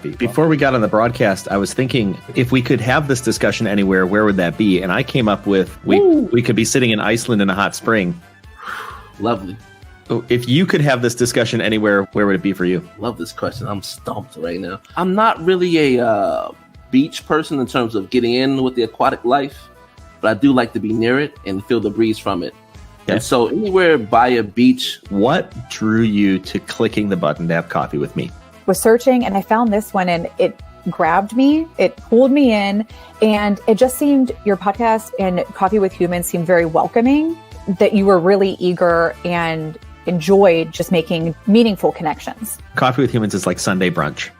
Before we got on the broadcast, I was thinking if we could have this discussion anywhere, where would that be? And I came up with we could be sitting in Iceland in a hot spring. Lovely. If you could have this discussion anywhere, where would it be for you? Love this question. I'm stumped right now. I'm not really a beach person in terms of getting in with the aquatic life, but I do like to be near it and feel the breeze from it. Okay. And so anywhere by a beach. What drew you to clicking the button to have coffee with me? Was searching and I found this one and it grabbed me, it pulled me in, and it just seemed, your podcast and Coffee with Humans seemed very welcoming, that you were really eager and enjoyed just making meaningful connections. Coffee with Humans is like Sunday brunch.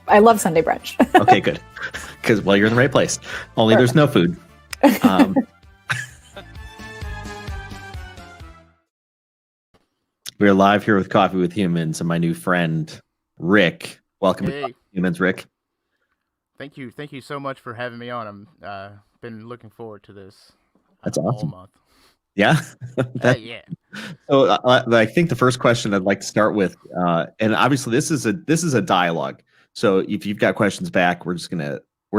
I love Sunday brunch. Okay, good. Because, well, you're in the right place. Only There's no food. We're live here with Coffee with Humans and my new friend, Rick. Welcome to Coffee with Humans, Rick. Thank you so much for having me on. I'm been looking forward to this. That's awesome. All month. Yeah? Yeah. So I think the first question I'd like to start with, and obviously this is a dialogue. So if you've got questions back, we're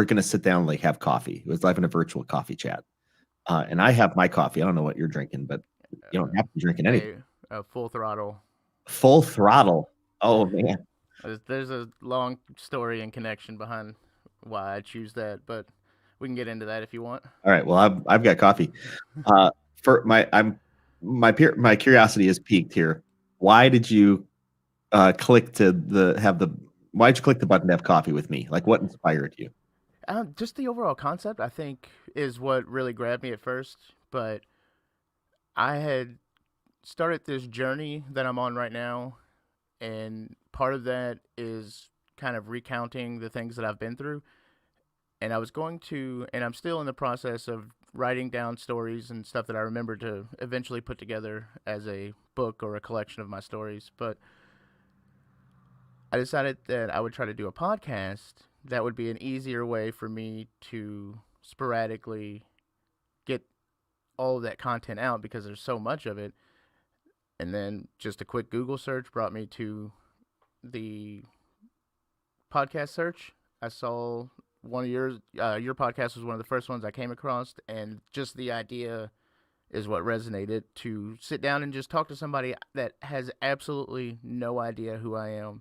gonna sit down and like have coffee. It was like in a virtual coffee chat. And I have my coffee. I don't know what you're drinking, but you don't have to be drinking anything. Full throttle. Full throttle. Oh man. There's a long story and connection behind why I choose that, but we can get into that if you want. All right. Well, I've got coffee. For my curiosity is piqued here. Why did you click the button to have coffee with me? Like, what inspired you? Just the overall concept, I think, is what really grabbed me at first. But I had started this journey that I'm on right now, and part of that is kind of recounting the things that I've been through. And I was and I'm still in the process of writing down stories and stuff that I remember to eventually put together as a book or a collection of my stories. But I decided that I would try to do a podcast. That would be an easier way for me to sporadically get all of that content out because there's so much of it. And then just a quick Google search brought me to the podcast search. I saw one of your podcast was one of the first ones I came across, and just the idea is what resonated, to sit down and just talk to somebody that has absolutely no idea who I am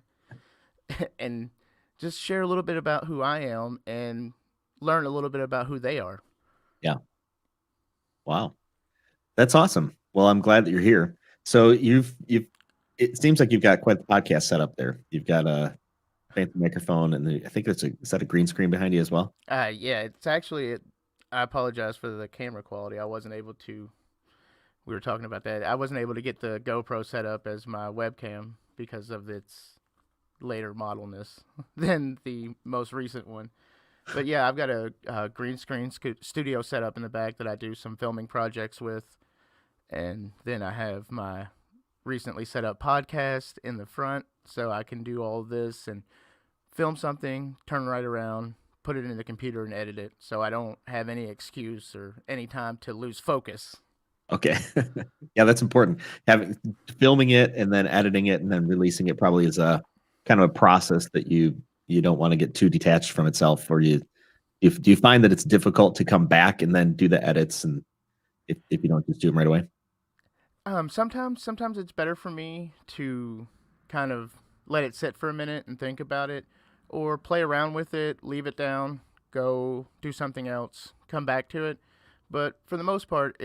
and just share a little bit about who I am and learn a little bit about who they are. Yeah. Wow. That's awesome. Well, I'm glad that you're here. So it seems like you've got quite the podcast set up there. You've got a fancy microphone, and I think is that a green screen behind you as well? Yeah, it's actually, I apologize for the camera quality. We were talking about that. I wasn't able to get the GoPro set up as my webcam because of its later modelness than the most recent one. But yeah, I've got a green screen studio set up in the back that I do some filming projects with. And then I have my recently set up podcast in the front, so I can do all this and film something, turn right around, put it in the computer and edit it, so I don't have any excuse or any time to lose focus. Okay. Yeah, that's important. Filming it and then editing it and then releasing it probably is a kind of a process that you don't want to get too detached from itself, or do you find that it's difficult to come back and then do the edits, and if you don't just do them right away? Sometimes it's better for me to kind of let it sit for a minute and think about it, or play around with it, leave it down, go do something else, come back to it. But for the most part,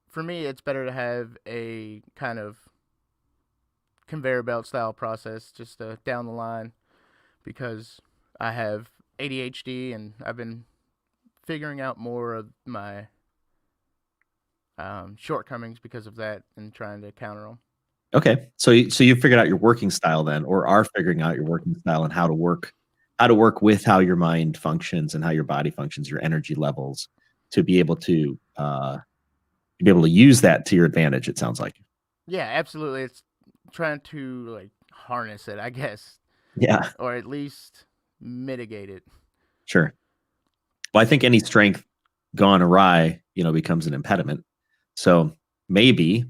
for me, it's better to have a kind of conveyor belt style process just down the line, because I have ADHD and I've been figuring out more of my shortcomings because of that and trying to counter them. Okay. So you figured out your working style then, or are figuring out your working style and how to work with how your mind functions and how your body functions, your energy levels, to be able to use that to your advantage, it sounds like. Yeah, absolutely. It's trying to like harness it, I guess. Yeah. Or at least mitigate it. Sure. Well, I think any strength gone awry, becomes an impediment. So maybe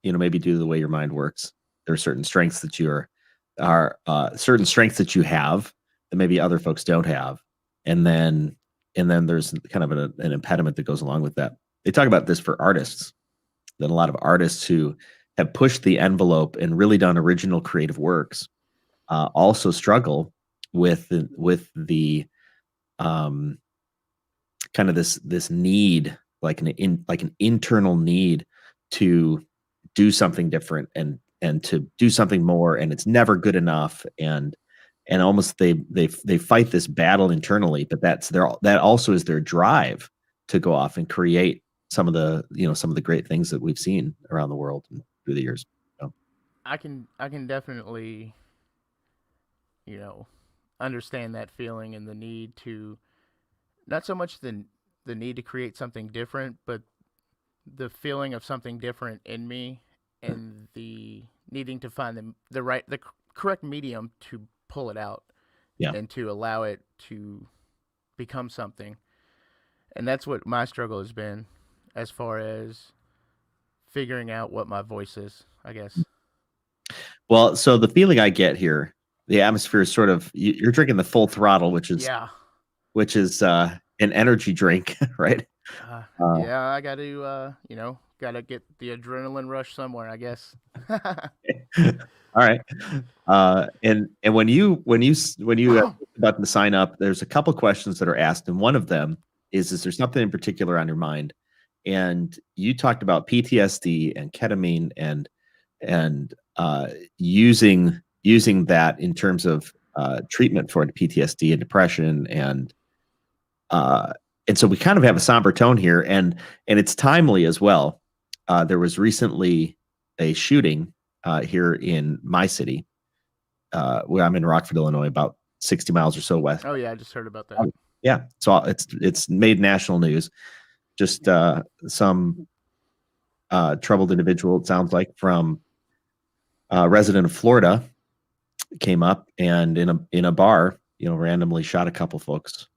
due to the way your mind works, there are certain strengths that you're are certain strengths that you have that maybe other folks don't have, and then there's kind of an impediment that goes along with that. They talk about this for artists, that a lot of artists who have pushed the envelope and really done original creative works also struggle with the um, kind of this need, like an internal need to do something different and to do something more, and it's never good enough, and almost they fight this battle internally, but that also is their drive to go off and create some of the great things that we've seen around the world through the years. So, I can definitely, understand that feeling and the need to, not so much the need to create something different, but the feeling of something different in me, and the needing to find the correct medium to pull it out, yeah. and to allow it to become something. And that's what my struggle has been, as far as figuring out what my voice is, I guess. Well, so the feeling I get here, the atmosphere is sort of, you're drinking the full throttle, which is an energy drink, right? Yeah, I got to, got to get the adrenaline rush somewhere, I guess. All right. And when you about to sign up, there's a couple questions that are asked, and one of them is there something in particular on your mind? And you talked about PTSD and ketamine and using that in terms of treatment for PTSD and depression, and so we kind of have a somber tone here, and it's timely as well. There was recently a shooting here in my city, where I'm in Rockford, Illinois, about 60 miles or so west. Oh yeah, I just heard about that. Yeah, so it's made national news. Just some troubled individual, it sounds like, from a resident of Florida, came up and in a bar, randomly shot a couple folks.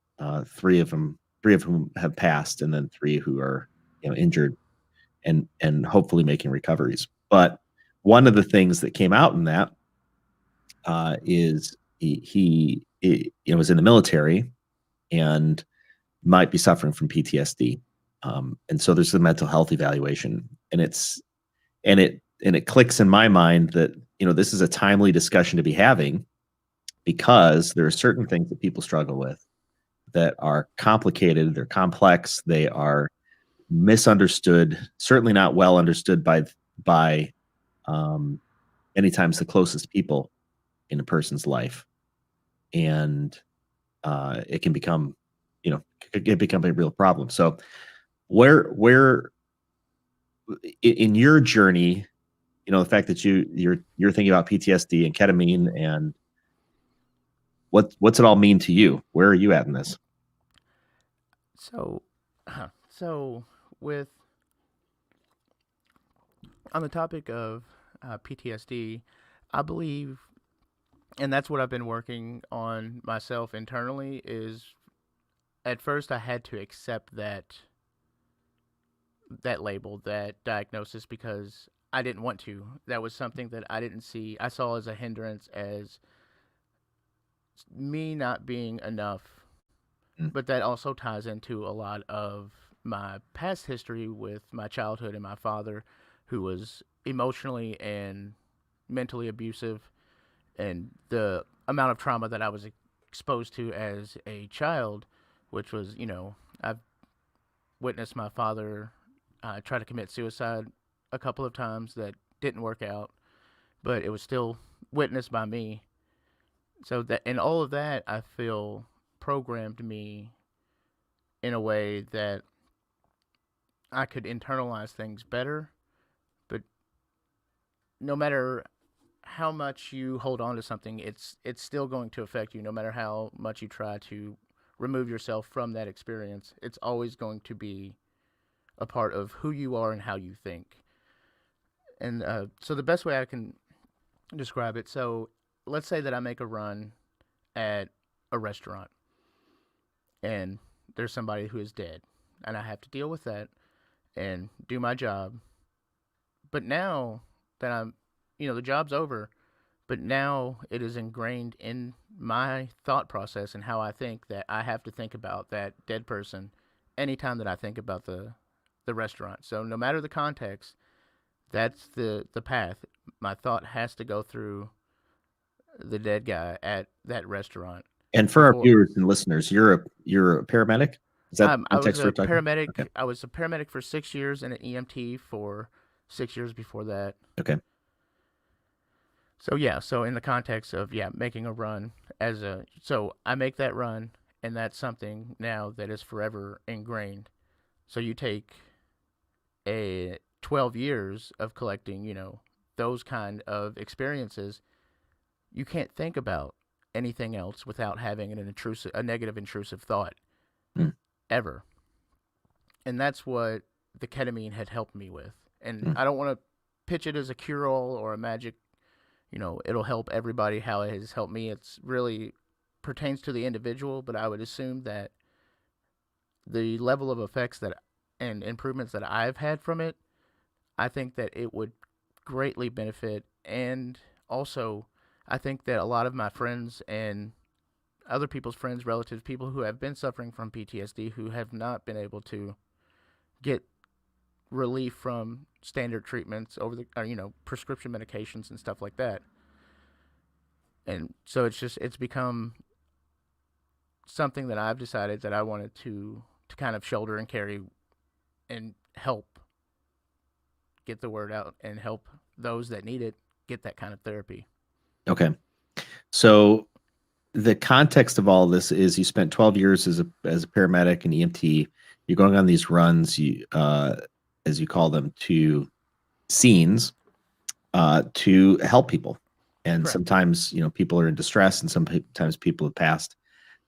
Three of whom have passed, and then three who are injured and hopefully making recoveries. But one of the things that came out in that is he was in the military and might be suffering from PTSD, and so there's a mental health evaluation, and it clicks in my mind that this is a timely discussion to be having, because there are certain things that people struggle with that are complicated, they're complex, they are misunderstood, certainly not well understood by many times the closest people in a person's life, and it can become a real problem. So where in your journey, the fact that you're thinking about PTSD and ketamine, and what's it all mean to you? Where are you at in this? So with, on the topic of PTSD, I believe, and that's what I've been working on myself internally, is at first I had to accept that label, that diagnosis, because I didn't want to. That was something that I saw as a hindrance, as me not being enough. But that also ties into a lot of my past history with my childhood and my father, who was emotionally and mentally abusive, and the amount of trauma that I was exposed to as a child, which was, I've witnessed my father try to commit suicide a couple of times that didn't work out, but it was still witnessed by me. So that, and all of that, I feel, programmed me in a way that I could internalize things better. But no matter how much you hold on to something, it's still going to affect you. No matter how much you try to remove yourself from that experience, it's always going to be a part of who you are and how you think. And so the best way I can describe it, so let's say that I make a run at a restaurant, and there's somebody who is dead, and I have to deal with that and do my job. But now that the job's over, But now it is ingrained in my thought process and how I think that I have to think about that dead person anytime that I think about the restaurant. So no matter the context, that's the path. My thought has to go through the dead guy at that restaurant. And for our viewers and listeners, you're a paramedic? Is that I was context a we're talking? paramedic. Okay. I was a paramedic for 6 years and an EMT for 6 years before that. Okay. So yeah, so in the context of making a run so I make that run, and that's something now that is forever ingrained. So you take a 12 years of collecting, those kind of experiences, you can't think about anything else without having a negative intrusive thought ever. And that's what the ketamine had helped me with. And I don't want to pitch it as a cure-all or a magic, it'll help everybody how it has helped me. It's really pertains to the individual, but I would assume that the level of effects and improvements that I've had from it, I think that it would greatly benefit. And also, I think that a lot of my friends and other people's friends, relatives, people who have been suffering from PTSD, who have not been able to get relief from standard treatments prescription medications and stuff like that. And so it's become something that I've decided that I wanted to kind of shoulder and carry and help get the word out and help those that need it get that kind of therapy. Okay. So the context of all this is you spent 12 years as a paramedic and EMT. You're going on these runs, as you call them, to scenes to help people. And correct. Sometimes, people are in distress, and sometimes people have passed.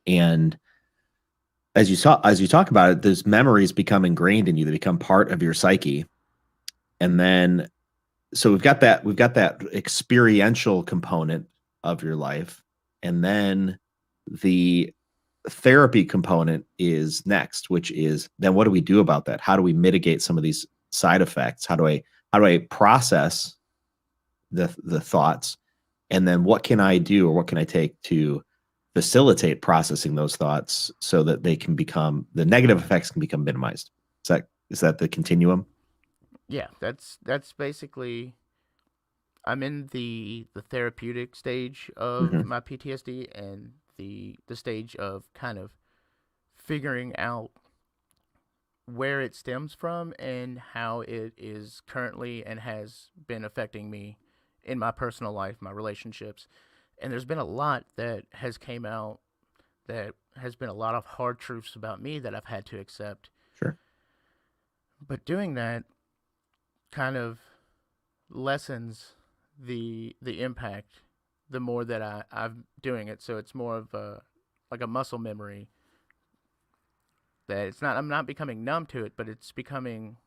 And as you talk about it, those memories become ingrained in you. They become part of your psyche. And then, so we've got that experiential component of your life. And then the therapy component is next, which is then what do we do about that? How do we mitigate some of these side effects? How do I process the thoughts? And then what can I do, or what can I take to facilitate processing those thoughts so that they can become, the negative effects can become minimized? Is that the continuum? Yeah, that's basically, I'm in the therapeutic stage of my PTSD, and the stage of kind of figuring out where it stems from and how it is currently and has been affecting me in my personal life, my relationships. And there's been a lot that has came out that has been a lot of hard truths about me that I've had to accept. Sure. But doing that kind of lessens the impact the more that I'm doing it. So it's more of a muscle memory that I'm not becoming numb to it, but it's becoming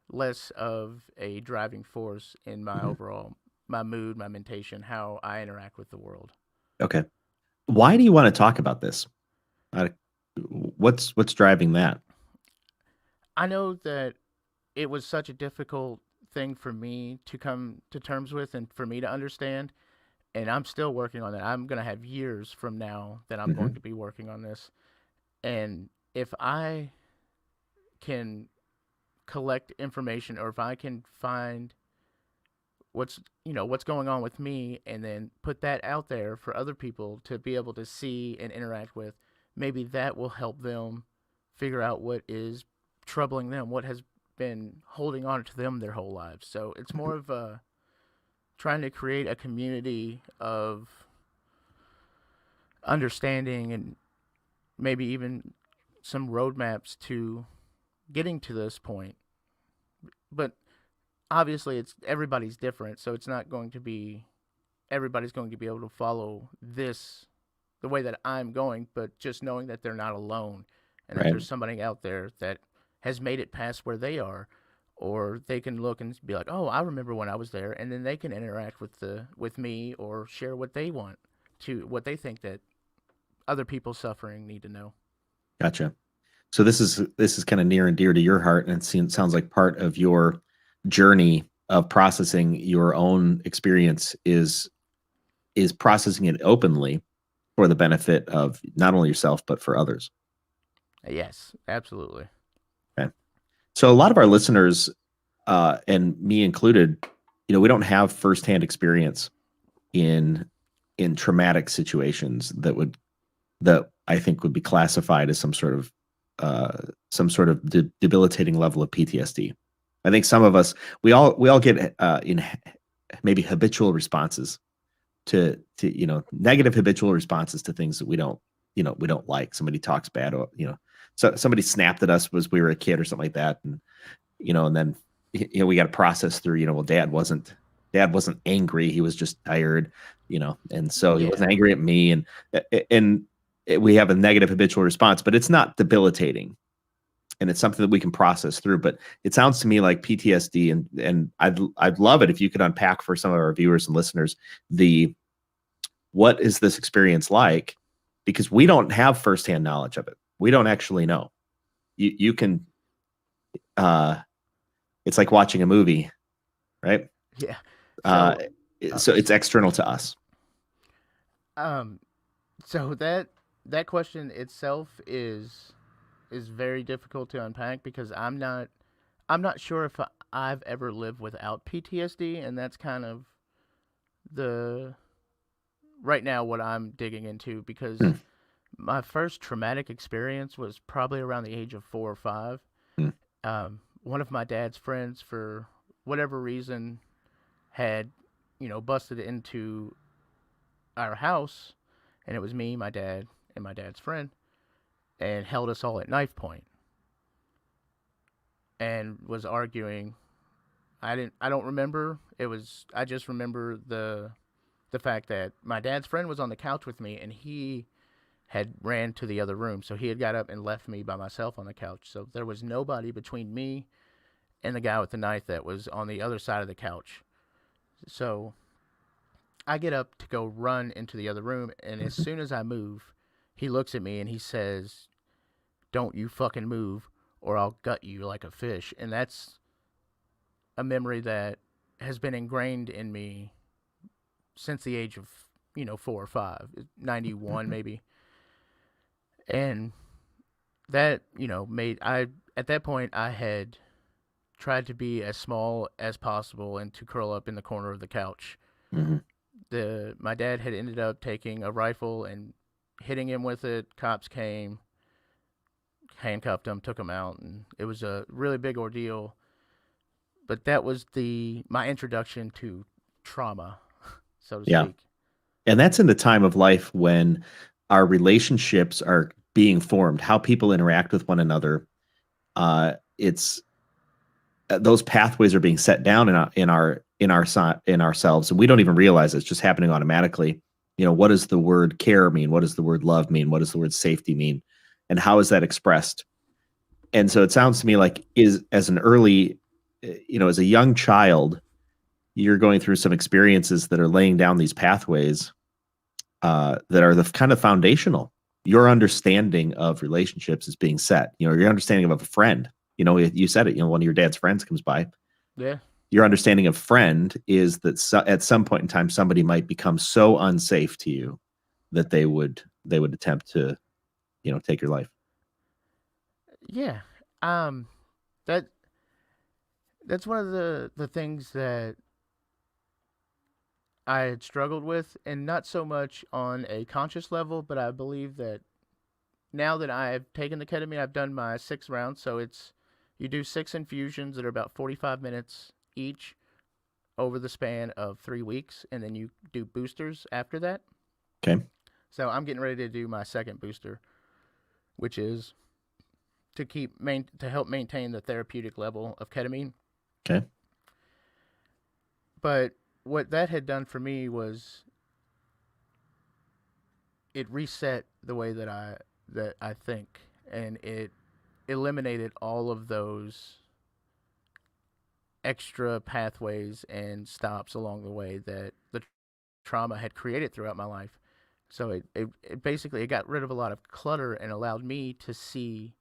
less of a driving force in my overall, my mood, my mentation, how I interact with the world. Okay. Why do you want to talk about this? What's driving that? I know that it was such a difficult thing for me to come to terms with and for me to understand, and I'm still working on that. I'm going to have years from now that I'm going to be working on this. And if I can collect information, or if I can find what's going on with me, and then put that out there for other people to be able to see and interact with, maybe that will help them figure out what is troubling them, what has been holding on to them their whole lives. So it's more of trying to create a community of understanding, and maybe even some roadmaps to getting to this point. But obviously everybody's different, so it's not going to be everybody's going to be able to follow this the way that I'm going, but just knowing that they're not alone, and that there's somebody out there that has made it past where they are, or they can look and be like, oh, I remember when I was there, and then they can interact with me, or share what they want what they think that other people suffering need to know. Gotcha. So this is kind of near and dear to your heart, and it sounds like part of your journey of processing your own experience is is processing it openly for the benefit of not only yourself, but for others. Yes, absolutely. Okay. So a lot of our listeners, and me included, we don't have firsthand experience in traumatic situations that I think would be classified as some sort of debilitating level of PTSD. I think some of us, we all get in maybe habitual responses to negative habitual responses to things that we don't like. Somebody talks bad, or so somebody snapped at us as we were a kid or something like that, and and then we got to process through. Well, dad wasn't angry, he was just tired, and so he wasn't angry at me, and we have a negative habitual response, but it's not debilitating, and it's something that we can process through. But it sounds to me like PTSD, and I'd love it if you could unpack for some of our viewers and listeners what is this experience like, because we don't have firsthand knowledge of it. We don't actually know. You can it's like watching a movie, right? Yeah. So it's external to us. So that question itself is very difficult to unpack, because I'm not sure if I've ever lived without PTSD, and that's kind of right now what I'm digging into, because my first traumatic experience was probably around the age of 4 or 5. One of my dad's friends, for whatever reason, had busted into our house, and it was me, my dad, and my dad's friend, and held us all at knife point and was arguing. I don't remember. I just remember the fact that my dad's friend was on the couch with me, and he had ran to the other room. So he had got up and left me by myself on the couch. So there was nobody between me and the guy with the knife that was on the other side of the couch. So I get up to go run into the other room, and as soon as I move, he looks at me and he says, "Don't you fucking move, or I'll gut you like a fish." And that's a memory that has been ingrained in me since the age of 4 or 5, 91 maybe. And that at that point I had tried to be as small as possible and to curl up in the corner of the couch. My dad had ended up taking a rifle and hitting him with it. Cops came, handcuffed him, took him out, and it was a really big ordeal. But that was my introduction to trauma, so to speak. And that's in the time of life when our relationships are being formed, how people interact with one another. It's those pathways are being set down in ourselves, and we don't even realize it's just happening automatically. What does the word care mean? What does the word love mean? What does the word safety mean? And how is that expressed? And so it sounds to me like as a young child, you're going through some experiences that are laying down these pathways that are the kind of foundational. Your understanding of relationships is being set. Your understanding of a friend. You said it. One of your dad's friends comes by. Yeah. Your understanding of friend is that at some point in time, somebody might become so unsafe to you that they would attempt to, take your life. Yeah. That's one of the things that I had struggled with, and not so much on a conscious level, but I believe that now that I've taken the ketamine, I've done my 6 rounds, so you do 6 infusions that are about 45 minutes each over the span of 3 weeks, and then you do boosters after that. Okay. So I'm getting ready to do my second booster, which is to help maintain the therapeutic level of ketamine. Okay. But what that had done for me was it reset the way that I think, and it eliminated all of those extra pathways and stops along the way that the trauma had created throughout my life. So it basically got rid of a lot of clutter and allowed me to see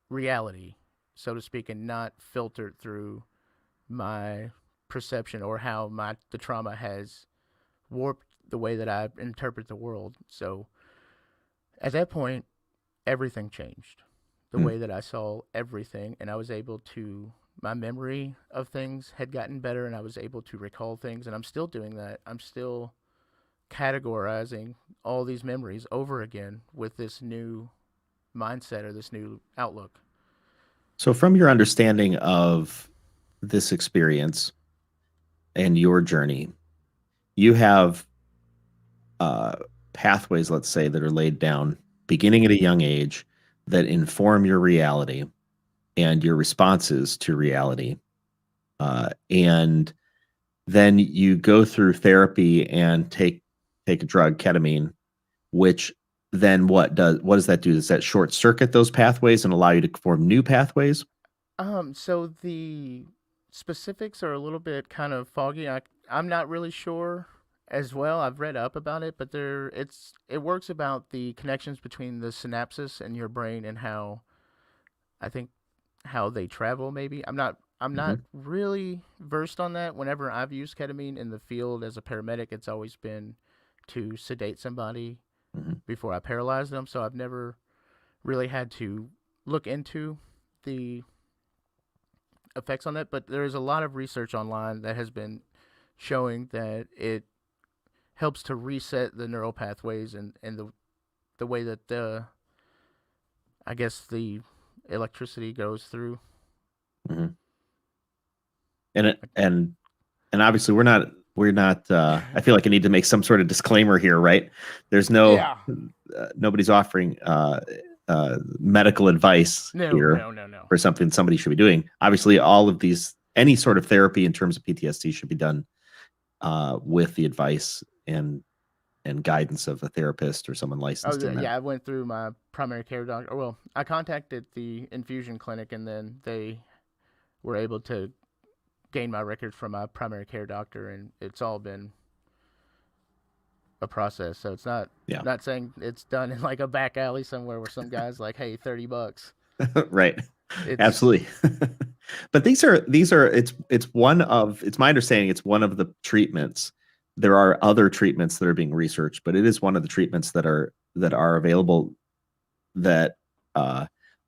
reality, so to speak, and not filtered through my perception or how the trauma has warped the way that I interpret the world. So at that point, everything changed. The way that I saw everything, and I was able to, my memory of things had gotten better, and I was able to recall things, and I'm still doing that. I'm still categorizing all these memories over again with this new mindset or this new outlook. So from your understanding of this experience and your journey, you have pathways, let's say, that are laid down beginning at a young age that inform your reality and your responses to reality. And then you go through therapy and take a drug, ketamine, which then what does that do? Does that short circuit those pathways and allow you to form new pathways? So the specifics are a little bit kind of foggy. I'm not really sure as well. I've read up about it, but it works about the connections between the synapses in your brain and how they travel. Maybe I'm not really versed on that. Whenever I've used ketamine in the field as a paramedic, it's always been to sedate somebody before I paralyze them. So I've never really had to look into the effects on that. But there is a lot of research online that has been showing that it helps to reset the neural pathways and the way that the electricity goes through. And obviously we're not I feel like I need to make some sort of disclaimer here, right? There's nobody's offering medical advice here for something somebody should be doing. Obviously all of these, any sort of therapy in terms of PTSD should be done with the advice and guidance of a therapist or someone licensed in that. I went through my primary care doctor. Well, I contacted the infusion clinic, and then they were able to gain my records from my primary care doctor, and it's all been a process. So it's not saying it's done in like a back alley somewhere where some guy's like, "Hey, $30." Right. Absolutely. But these are it's my understanding it's one of the treatments. There are other treatments that are being researched, but it is one of the treatments that are available that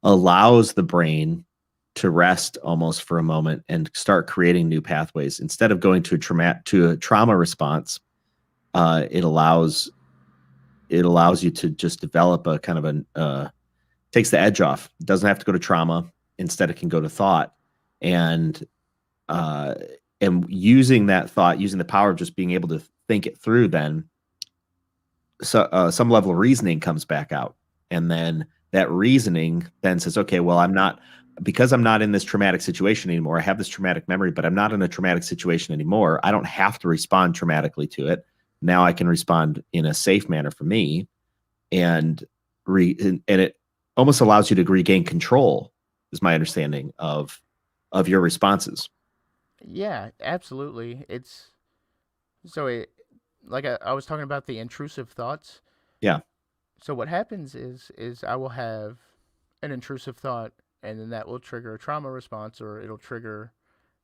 allows the brain to rest almost for a moment and start creating new pathways instead of going to a trauma response. It allows you to just develop a kind of takes the edge off. It doesn't have to go to trauma. Instead, it can go to thought, and using that thought, using the power of just being able to think it through, then some level of reasoning comes back out, and then that reasoning then says, okay, well, I'm not in this traumatic situation anymore. I have this traumatic memory, but I'm not in a traumatic situation anymore. I don't have to respond traumatically to it. Now I can respond in a safe manner for me, and it almost allows you to regain control, is my understanding of your responses. Yeah, absolutely. Like I was talking about the intrusive thoughts. Yeah. So what happens is I will have an intrusive thought, and then that will trigger a trauma response, or it'll trigger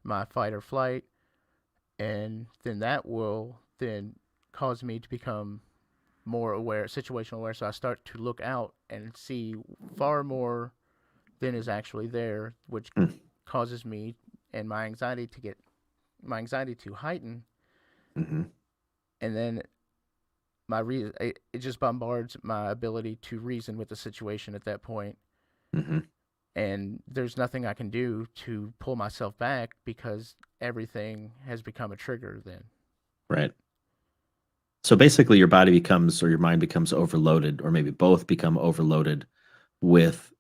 my fight or flight, and then that will then cause me to become more aware, situational aware. So I start to look out and see far more than is actually there, which causes me and my anxiety to heighten. And then it just bombards my ability to reason with the situation at that point. And there's nothing I can do to pull myself back because everything has become a trigger then. Right. So basically your body becomes, or your mind becomes overloaded, or maybe both become overloaded with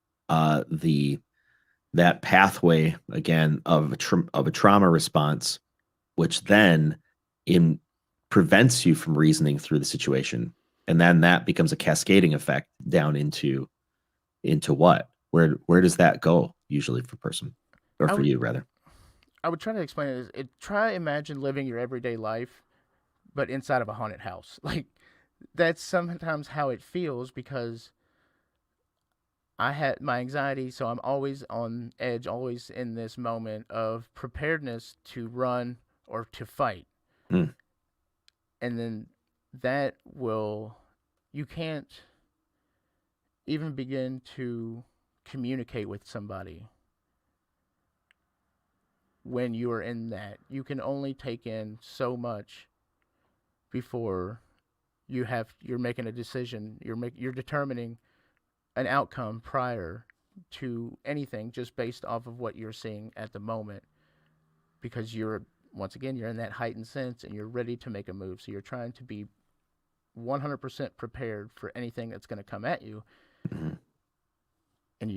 that pathway again of a trauma response, which then prevents you from reasoning through the situation, and then that becomes a cascading effect down into what? Where does that go usually for a person, or for you rather? I would try to explain it as try imagine living your everyday life, but inside of a haunted house. Like that's sometimes how it feels because I had my anxiety, so I'm always on edge, always in this moment of preparedness to run or to fight. And then you can't even begin to communicate with somebody when you are in that. You can only take in so much before you're making a decision. You're determining an outcome prior to anything, just based off of what you're seeing at the moment, because you're in that heightened sense and you're ready to make a move. So you're trying to be 100% prepared for anything that's going to come at you. Mm-hmm. And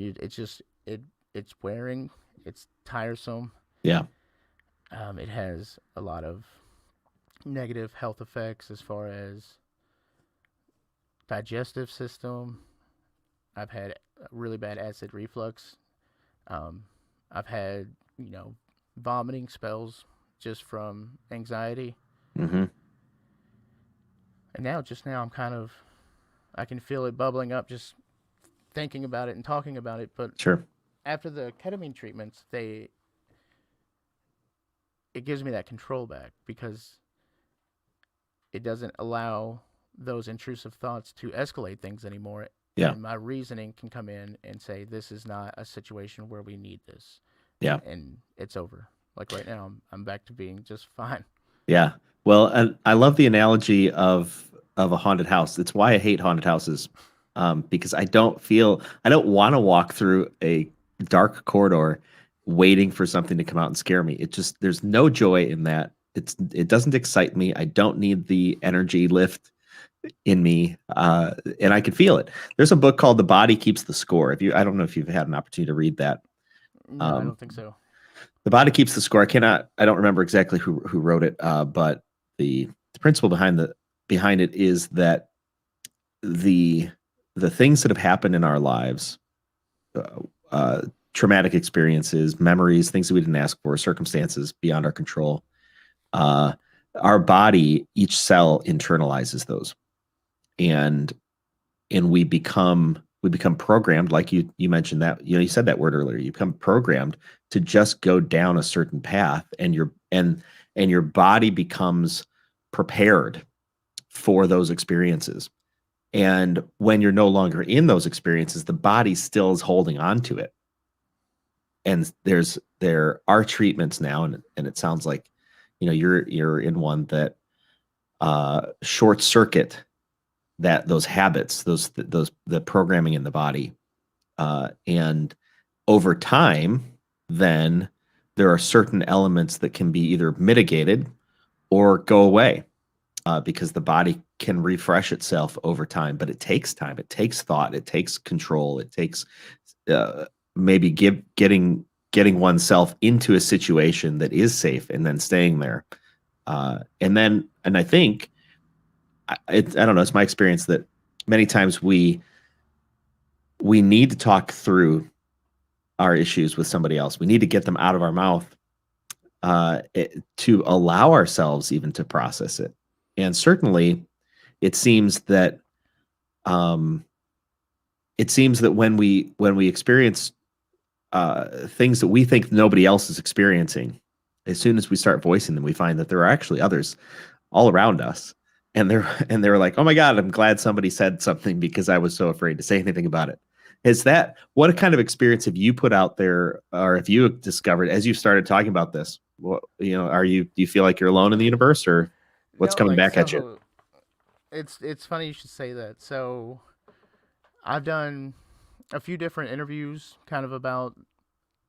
it's wearing, it's tiresome. Yeah. It has a lot of negative health effects as far as digestive system. I've had really bad acid reflux. I've had, vomiting spells just from anxiety. Mm-hmm. And now I can feel it bubbling up just thinking about it and talking about it. But Sure. after the ketamine treatments, it gives me that control back, because it doesn't allow those intrusive thoughts to escalate things anymore. Yeah. And my reasoning can come in and say, this is not a situation where we need this. Yeah. And it's over. Like right now, I'm back to being just fine. Yeah. Well, and I love the analogy of a haunted house. It's why I hate haunted houses, because I don't want to walk through a dark corridor waiting for something to come out and scare me. There's no joy in that. It doesn't excite me. I don't need the energy lift in me, and I can feel it. There's a book called The Body Keeps the Score. I don't know if you've had an opportunity to read that. No, I don't think so. The Body Keeps the Score. I don't remember exactly who wrote it, but the principle behind it is that the things that have happened in our lives, traumatic experiences, memories, things that we didn't ask for, circumstances beyond our control, our body, each cell internalizes those, and we become programmed, like you mentioned that, you said that word earlier. You become programmed to just go down a certain path, and your body becomes prepared for those experiences. And when you're no longer in those experiences, the body still is holding on to it. And there are treatments now, and it sounds like, you're in one that short circuit those habits, the programming in the body, and over time, then there are certain elements that can be either mitigated or go away, because the body can refresh itself over time. But it takes time. It takes thought. It takes control. It takes maybe getting oneself into a situation that is safe and then staying there. And I think, I don't know, it's my experience that many times we need to talk through our issues with somebody else. We need to get them out of our mouth, to allow ourselves even to process it. And certainly it seems that when we experience things that we think nobody else is experiencing, as soon as we start voicing them, we find that there are actually others all around us. And they're like, oh my God, I'm glad somebody said something, because I was so afraid to say anything about it. What kind of experience have you put out there, or have you discovered as you started talking about this? Do you feel like you're alone in the universe, or what's coming back at you? It's funny you should say that. So I've done a few different interviews kind of about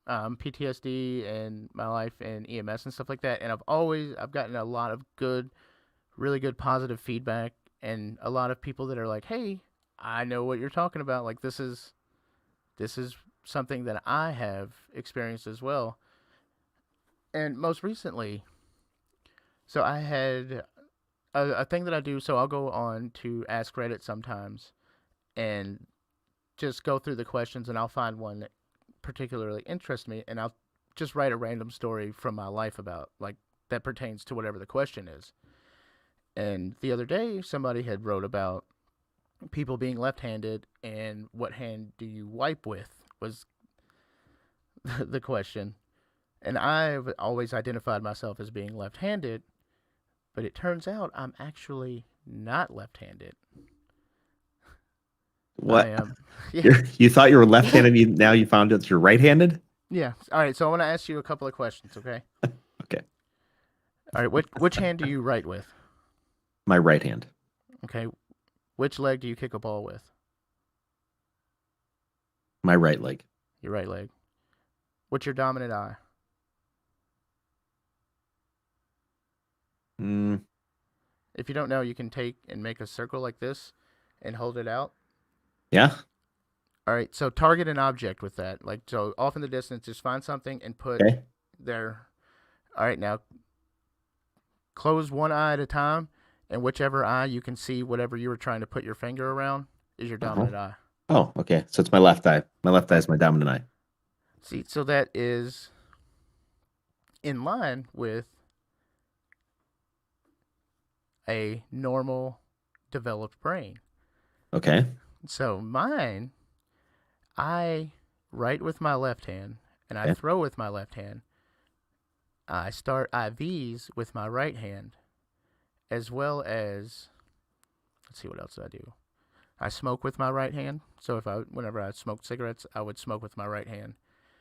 PTSD and my life in EMS and stuff like that. And I've gotten a lot of really good positive feedback, and a lot of people that are like, hey, I know what you're talking about. Like, this is something that I have experienced as well. And most recently, so I had a thing that I do. So I'll go on to Ask Reddit sometimes and just go through the questions, and I'll find one that particularly interests me, and I'll just write a random story from my life about, like, that pertains to whatever the question is. And the other day, somebody had wrote about people being left-handed, and what hand do you wipe with was the question. And I've always identified myself as being left-handed, But it turns out I'm actually not left-handed. What? I am. Yeah. You thought you were left-handed, now you found out you're right-handed? Yeah. All right. So I want to ask you a couple of questions. Okay. Okay. All right. Which hand do you write with? My right hand. Okay. Which leg do you kick a ball with? My right leg. Your right leg. What's your dominant eye? If you don't know, you can take and make a circle like this and hold it out. Yeah. All right. So target an object with that. Like, so off in the distance, just find something and put there. All right. Now close one eye at a time, and whichever eye you can see whatever you were trying to put your finger around is your dominant eye. Oh, okay. So it's my left eye. My left eye is my dominant eye. See, so that is in line with a normal developed brain. Okay. So mine, I write with my left hand and I throw with my left hand. I start IVs with my right hand, as well as, let's see, what else do I do? I smoke with my right hand. So whenever I smoked cigarettes, I would smoke with my right hand.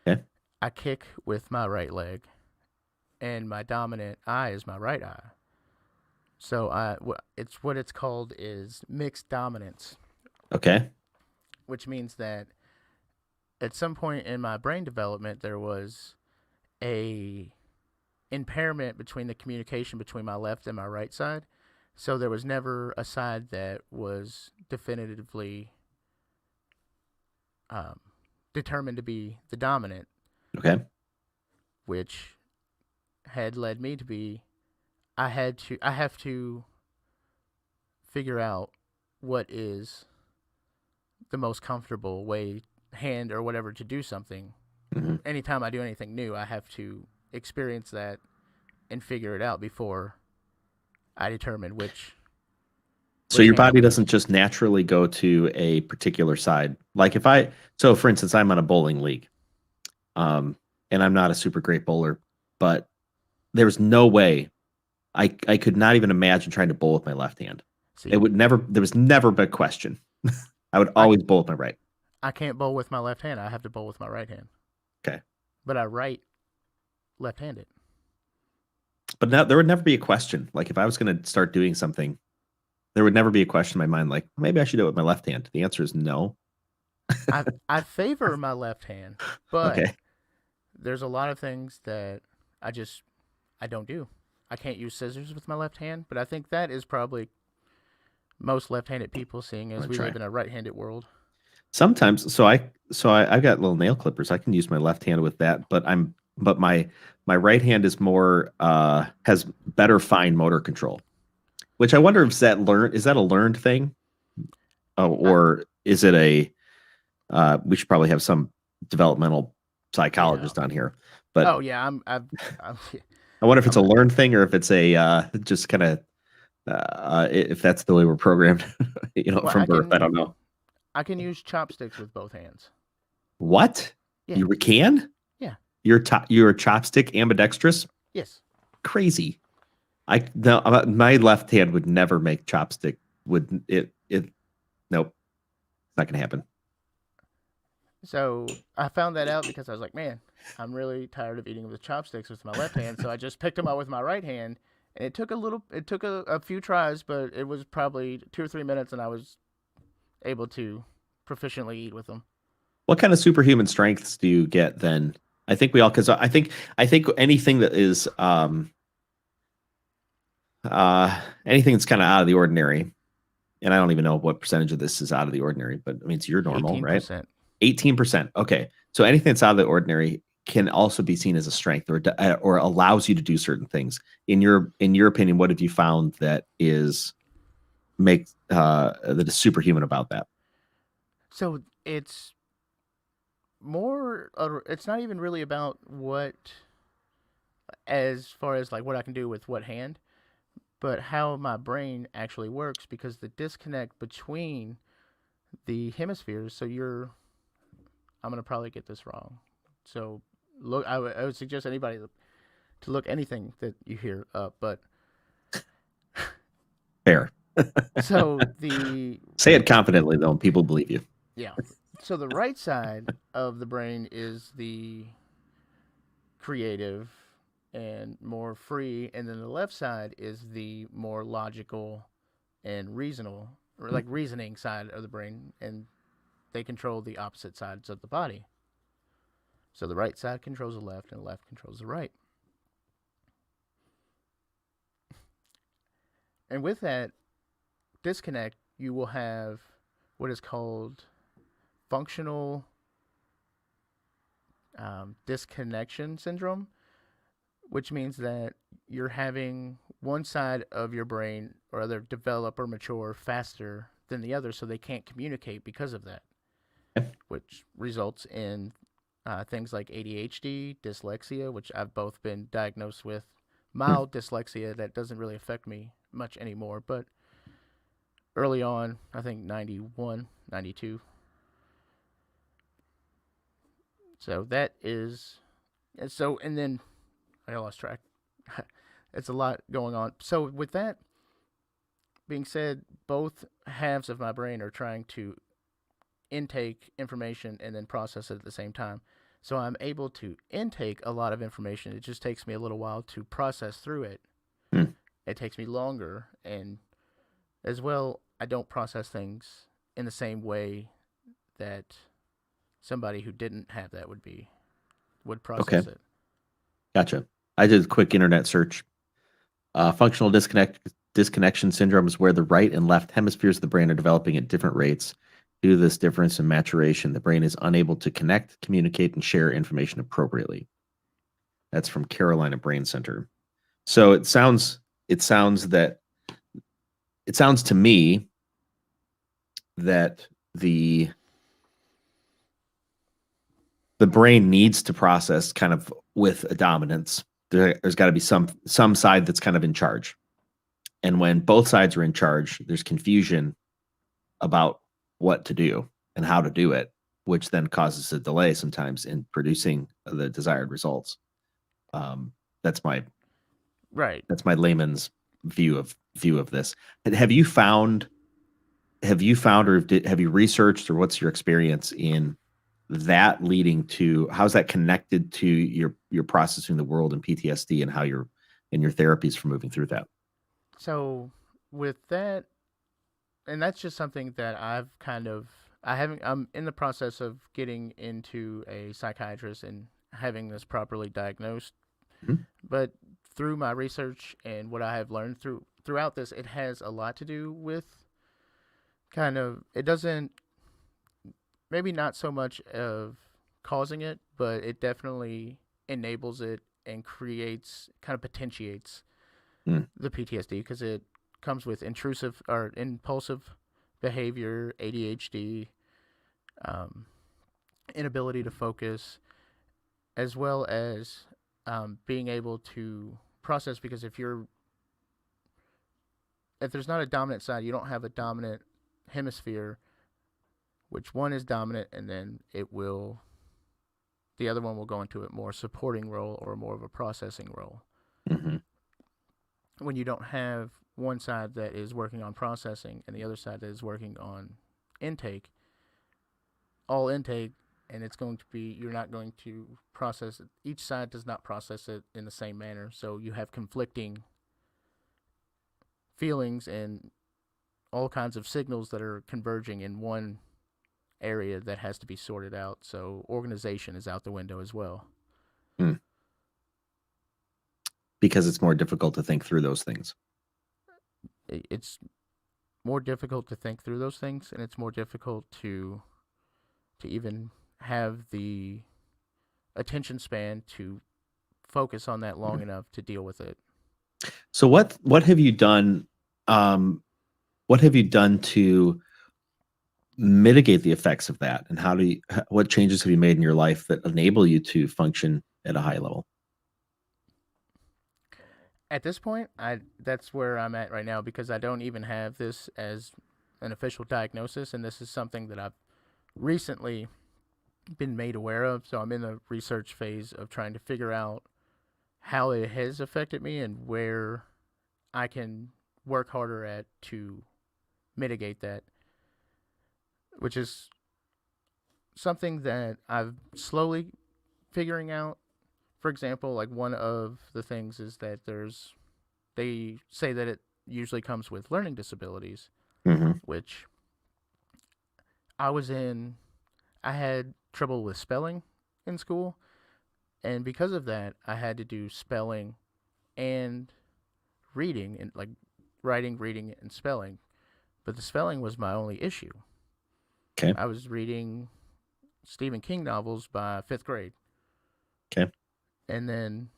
Okay. I kick with my right leg, and my dominant eye is my right eye. So it's what it's called is mixed dominance. Okay. Which means that at some point in my brain development, there was a impairment between the communication between my left and my right side. So there was never a side that was definitively determined to be the dominant. Okay. Which had led me to be, I have to figure out what is the most comfortable way, hand or whatever, to do something. Mm-hmm. Anytime I do anything new, I have to experience that and figure it out before I determine which. So your body doesn't just naturally go to a particular side. Like so for instance, I'm on a bowling league, and I'm not a super great bowler, but there's no way I could not even imagine trying to bowl with my left hand. See, there was never a question. I would always bowl with my right. I can't bowl with my left hand. I have to bowl with my right hand. Okay. But I write left-handed. But now there would never be a question. Like if I was going to start doing something, there would never be a question in my mind like, maybe I should do it with my left hand. The answer is no. I favor my left hand, but okay. There's a lot of things that I don't do. I can't use scissors with my left hand, but I think that is probably most left-handed people, seeing as we live in a right-handed world. Sometimes, I've got little nail clippers. I can use my left hand with that, but my right hand is more has better fine motor control, which I wonder if is that a learned thing, or is it we should probably have some developmental psychologist on here. But I'm I wonder if it's a learned thing or if it's a just kind of if that's the way we're programmed, from birth. I don't know. I can use chopsticks with both hands. What? Yeah. You can? Yeah. You're a chopstick ambidextrous? Yes. Crazy. My left hand would never make chopstick. Nope. It's not gonna happen. So I found that out because I was like, man, I'm really tired of eating with chopsticks with my left hand. So I just picked them up with my right hand, and it took a few tries, but it was probably 2 or 3 minutes, and I was able to proficiently eat with them. What kind of superhuman strengths do you get then? I think because I think anything that is anything that's kind of out of the ordinary, and I don't even know what percentage of this is out of the ordinary, but I mean it's your normal, 18%. right? 18%. Okay, so anything that's out of the ordinary can also be seen as a strength, or allows you to do certain things. In your opinion, what have you found that makes that is superhuman about that? So it's more. It's not even really about what, as far as like what I can do with what hand, but how my brain actually works, because the disconnect between the hemispheres. So I'm gonna probably get this wrong. So look, I would suggest anybody to look anything that you hear up, but Fair. So the Say it confidently, though, and people believe you. yeah. So the right side of the brain is the creative and more free, and then the left side is the more logical and reasonable, or like reasoning side of the brain, and they control the opposite sides of the body. So the right side controls the left, and the left controls the right. And with that disconnect, you will have what is called functional disconnection syndrome, which means that you're having one side of your brain or other develop or mature faster than the other, so they can't communicate because of that, which results in things like ADHD, dyslexia, which I've both been diagnosed with. Mild dyslexia that doesn't really affect me much anymore, but early on, I think 91, 92. So that is, and then I lost track. It's a lot going on. So with that being said, both halves of my brain are trying to intake information and then process it at the same time. So I'm able to intake a lot of information. It just takes me a little while to process through it. It takes me longer, and as well, I don't process things in the same way that somebody who didn't have that would process it. Gotcha. I did a quick internet search. Functional disconnection syndrome is where the right and left hemispheres of the brain are developing at different rates. Due to this difference in maturation, the brain is unable to connect, communicate, and share information appropriately. That's from Carolina Brain Center. So it sounds to me that the brain needs to process kind of with a dominance. There's got to be some side that's kind of in charge. And when both sides are in charge, there's confusion about what to do and how to do it, which then causes a delay sometimes in producing the desired results. That's my layman's view of this. Have you found, or have you researched, or what's your experience in that leading to, how's that connected to your processing the world and PTSD, and how your therapies for moving through that? So with that, and that's just something that I'm in the process of getting into a psychiatrist and having this properly diagnosed. But through my research and what I have learned throughout this, it has a lot to do with it doesn't, maybe not so much of causing it, but it definitely enables it and potentiates the PTSD, because it comes with intrusive or impulsive behavior, ADHD, inability to focus, as well as being able to process, because if there's not a dominant side, you don't have a dominant hemisphere, which one is dominant, and then the other one will go into a more supporting role or more of a processing role. When you don't have one side that is working on processing and the other side that is working on intake, all intake, and you're not going to process it. Each side does not process it in the same manner, so you have conflicting feelings and all kinds of signals that are converging in one area that has to be sorted out. So organization is out the window as well. Because it's more difficult to think through those things. It's more difficult to think through those things, and it's more difficult to even have the attention span to focus on that long enough to deal with it. So what have you done? What have you done to mitigate the effects of that, and what changes have you made in your life that enable you to function at a high level? At this point, that's where I'm at right now, because I don't even have this as an official diagnosis, and this is something that I've recently been made aware of. So I'm in the research phase of trying to figure out how it has affected me and where I can work harder at to mitigate that, which is something that I've slowly figuring out. For example, like one of the things is that they say that it usually comes with learning disabilities, Mm-hmm. which I had trouble with spelling in school, and because of that, I had to do spelling and reading, and like writing, reading, and spelling. But the spelling was my only issue. Okay. I was reading Stephen King novels by 5th grade. Okay. And then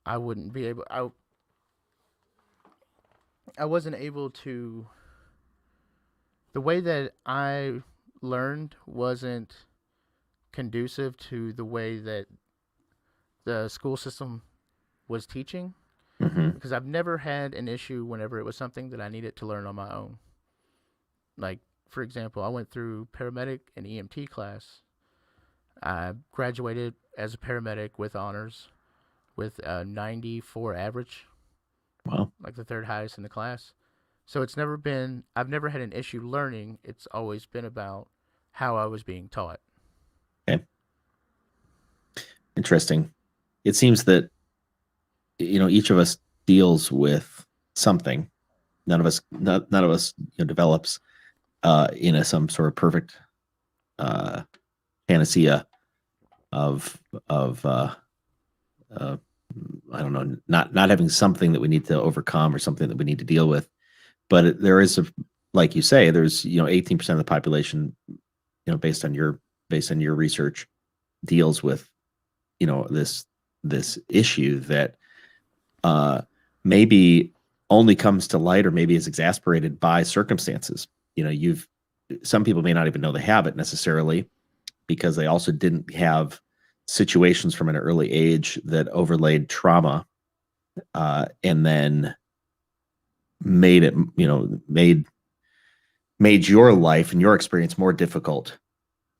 I wouldn't be able I wasn't able to the way that I learned wasn't conducive to the way that the school system was teaching, Mm-hmm. because I've never had an issue whenever it was something that I needed to learn on my own. Like, for example, I went through paramedic and EMT class. I graduated as a paramedic with honors with a 94 average, Wow. like the third highest in the class. So I've never had an issue learning. It's always been about how I was being taught. Okay. Interesting. It seems that, each of us deals with something. None of us develops in some sort of perfect panacea of I don't know, not having something that we need to overcome or something that we need to deal with. But there is like you say, there's 18% of the population, based on your research, deals with this issue that maybe only comes to light or maybe is exasperated by circumstances. Some people may not even know they have it necessarily, because they also didn't have situations from an early age that overlaid trauma, and then made it, made your life and your experience more difficult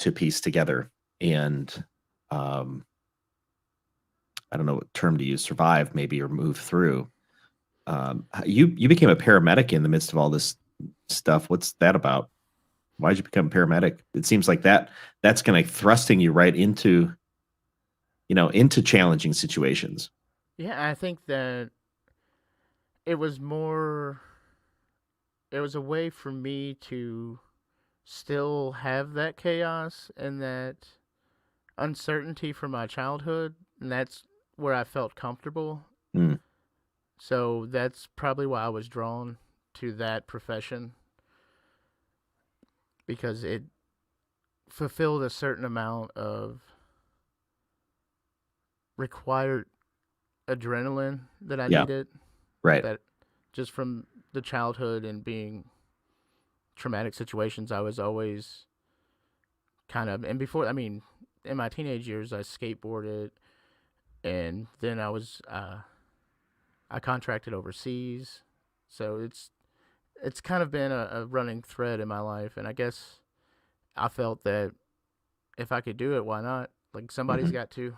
to piece together. And I don't know what term to use, survive maybe, or move through. You became a paramedic in the midst of all this stuff. What's that about? Why did you become a paramedic? It seems like that's kind of thrusting you right into challenging situations. Yeah, I think that it was a way for me to still have that chaos and that uncertainty from my childhood, and that's where I felt comfortable. Mm. So that's probably why I was drawn to that profession, because it fulfilled a certain amount of required adrenaline that I needed. Right. That just from the childhood and being traumatic situations, I was always and before, in my teenage years, I skateboarded, and then I contracted overseas. So it's kind of been a running thread in my life, and I guess I felt that if I could do it, why not? Like, somebody's got to.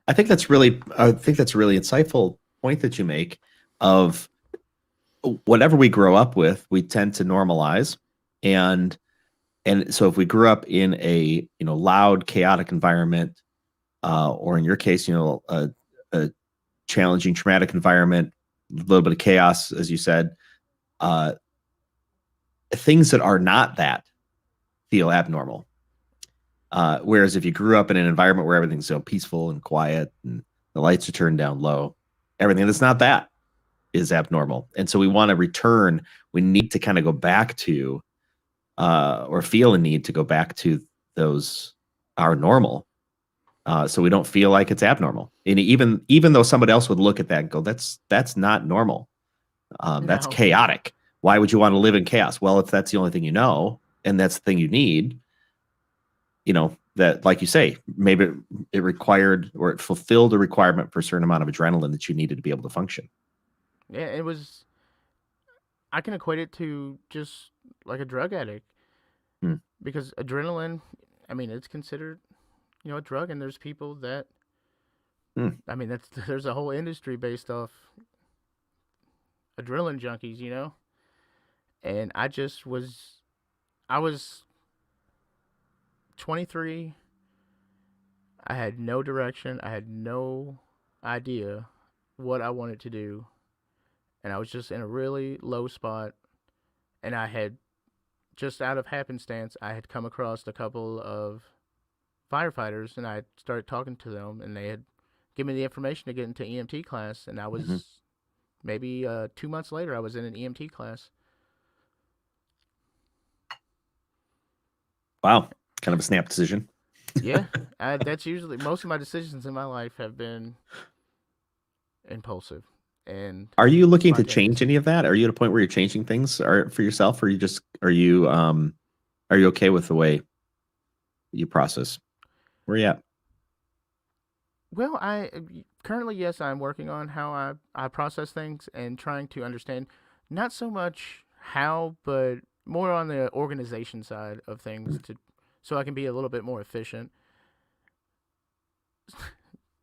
I think that's really insightful point that you make, of whatever we grow up with, we tend to normalize. And so if we grew up in a loud, chaotic environment, or in your case, a challenging, traumatic environment, a little bit of chaos, as you said, things that are not that feel abnormal. Whereas if you grew up in an environment where everything's so peaceful and quiet and the lights are turned down low, everything that's not that is abnormal. And so we need to kind of go back to, or feel a need to go back to those, our normal, so we don't feel like it's abnormal. And even though somebody else would look at that and go, that's not normal. That's No. chaotic. Why would you want to live in chaos? Well, if that's the only thing and that's the thing you need, that, like you say, maybe it required, or it fulfilled a requirement for a certain amount of adrenaline that you needed to be able to function. Yeah, I can equate it to just like a drug addict. Because adrenaline, it's considered, a drug, and there's people that, there's a whole industry based off adrenaline junkies, you know? And I was 23. I had no direction. I had no idea what I wanted to do. And I was just in a really low spot. And I had, just out of happenstance, I had come across a couple of firefighters, and I started talking to them, and they had given me the information to get into EMT class. And I was maybe 2 months later, I was in an EMT class. Wow. Kind of a snap decision. Yeah, that's usually, most of my decisions in my life have been impulsive. And Are you looking to spontaneous. change any of that? Are you at a point where you're changing things for yourself, or are you okay with the way you process? Where are you at? Well, currently, yes, I'm working on how I process things and trying to understand not so much how, but more on the organization side of things, so I can be a little bit more efficient.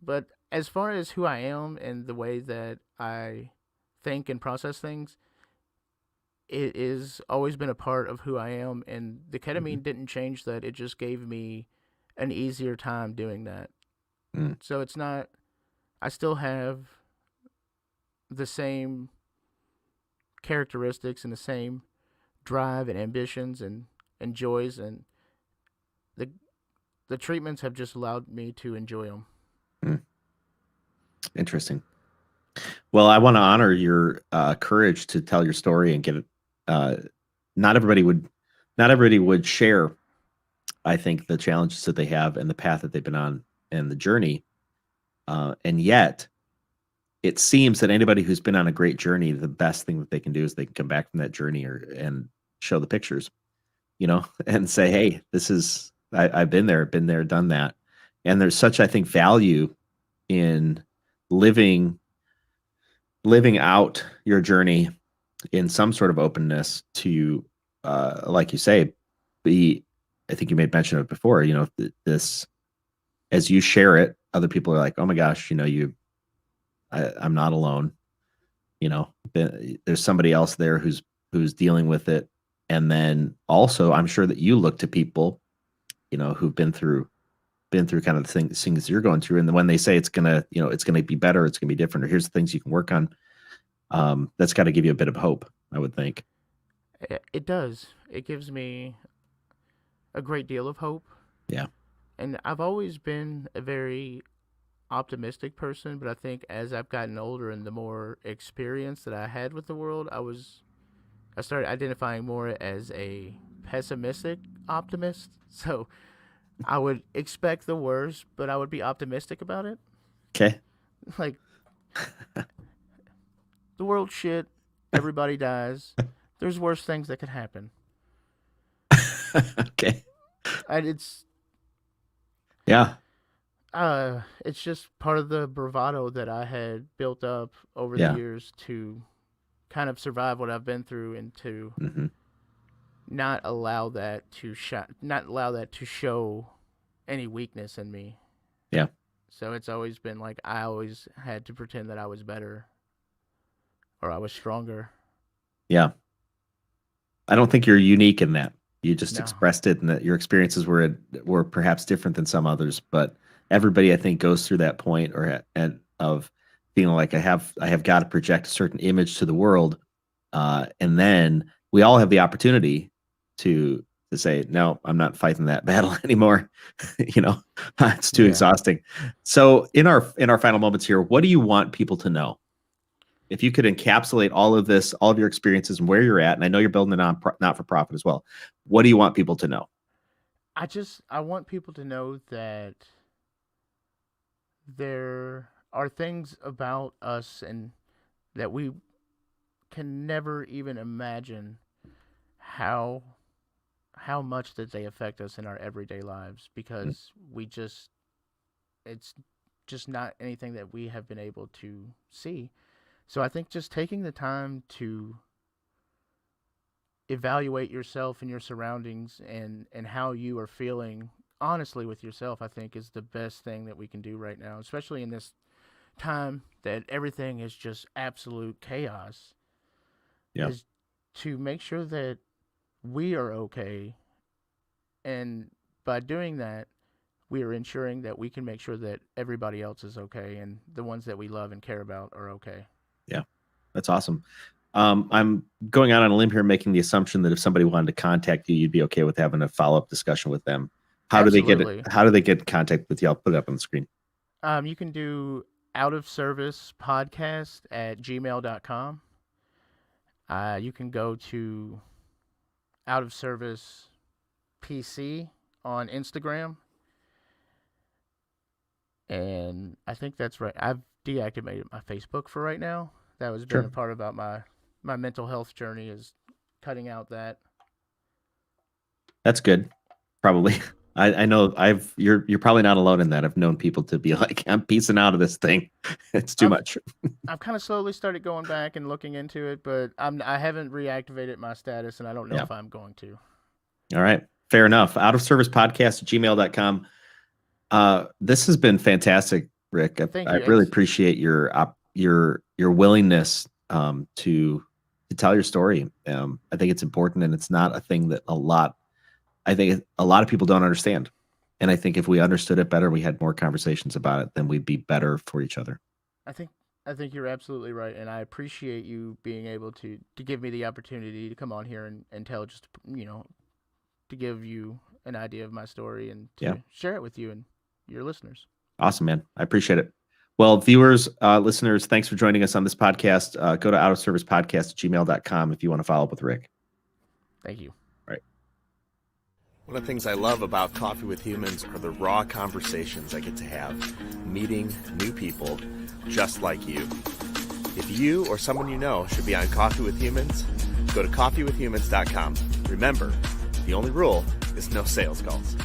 But as far as who I am and the way that I think and process things, it is always been a part of who I am, and the ketamine didn't change that. It just gave me an easier time doing that. So it's not, I still have the same characteristics and the same drive and ambitions and joys, and the treatments have just allowed me to enjoy them. Interesting. Well, I want to honor your courage to tell your story and get it. Not everybody would share, I think, the challenges that they have and the path that they've been on and the journey. And yet it seems that anybody who's been on a great journey, the best thing that they can do is they can come back from that journey and show the pictures, and say, hey, I've been there, done that. And there's such, I think, value in living out your journey in some sort of openness to, like you say, I think you made mention of it before, this, as you share it, other people are like, oh my gosh, I'm not alone. There's somebody else there who's dealing with it. And then also I'm sure that you look to people, who've been through kind of the things you're going through. And then when they say it's going to be better, it's going to be different, or here's the things you can work on. That's got to give you a bit of hope, I would think. It does. It gives me a great deal of hope. Yeah. And I've always been a very optimistic person, but I think as I've gotten older and the more experience that I had with the world, I started identifying more as a pessimistic optimist. So I would expect the worst, but I would be optimistic about it. Okay. Like, the world's shit. Everybody dies. There's worse things that could happen. Okay. And it's just part of the bravado that I had built up over the years to kind of survive what I've been through, and to not allow that to show any weakness in me. Yeah. So it's always been like I always had to pretend that I was better or I was stronger. Yeah. I don't think you're unique in that. You just expressed it, and that your experiences were perhaps different than some others, but everybody, I think, goes through that point of feeling like I have got to project a certain image to the world, and then we all have the opportunity to say, no, I'm not fighting that battle anymore. It's too exhausting. So in our final moments here, what do you want people to know? If you could encapsulate all of this, all of your experiences and where you're at, and I know you're building a not-for-profit as well, what do you want people to know? I want people to know that there are things about us and that we can never even imagine how much that they affect us in our everyday lives, because it's just not anything that we have been able to see. So I think just taking the time to evaluate yourself and your surroundings and how you are feeling honestly with yourself, I think is the best thing that we can do right now, especially in this time that everything is just absolute chaos. Yeah. is to make sure that we are okay. And by doing that, we are ensuring that we can make sure that everybody else is okay and the ones that we love and care about are okay. Yeah, that's awesome. I'm going out on a limb here, making the assumption that if somebody wanted to contact you, you'd be okay with having a follow-up discussion with them. How Absolutely. do they get in contact with you? I'll put it up on the screen. You can do outofservicepodcast@gmail.com. You can go to Out of Service PC on Instagram. And I think that's right. I've deactivated my Facebook for right now. That was been a part about my mental health journey, is cutting out that. That's good. Probably. I know you're probably not alone in that. I've known people to be like, I'm piecing out of this thing. It's too much. I've kind of slowly started going back and looking into it, but I haven't reactivated my status, and I don't know if I'm going to. All right. Fair enough. Out of Service Podcast @gmail.com. This has been fantastic, Rick. I really appreciate your willingness to tell your story. I think it's important, and it's not a thing that a lot of people don't understand. And I think if we understood it better, we had more conversations about it, then we'd be better for each other. I think you're absolutely right, and I appreciate you being able to give me the opportunity to come on here and tell, just to give you an idea of my story and to share it with you and your listeners. Awesome, man. I appreciate it. Well, viewers, listeners, thanks for joining us on this podcast. Go to outofservicepodcast@gmail.com if you want to follow up with Rick. Thank you. All right. One of the things I love about Coffee with Humans are the raw conversations I get to have, meeting new people just like you. If you or someone you know should be on Coffee with Humans, go to coffeewithhumans.com. Remember, the only rule is no sales calls.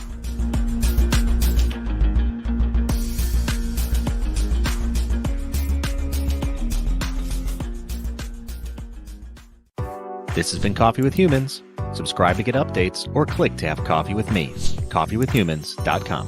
This has been Coffee with Humans. Subscribe to get updates or click to have coffee with me. coffeewithhumans.com.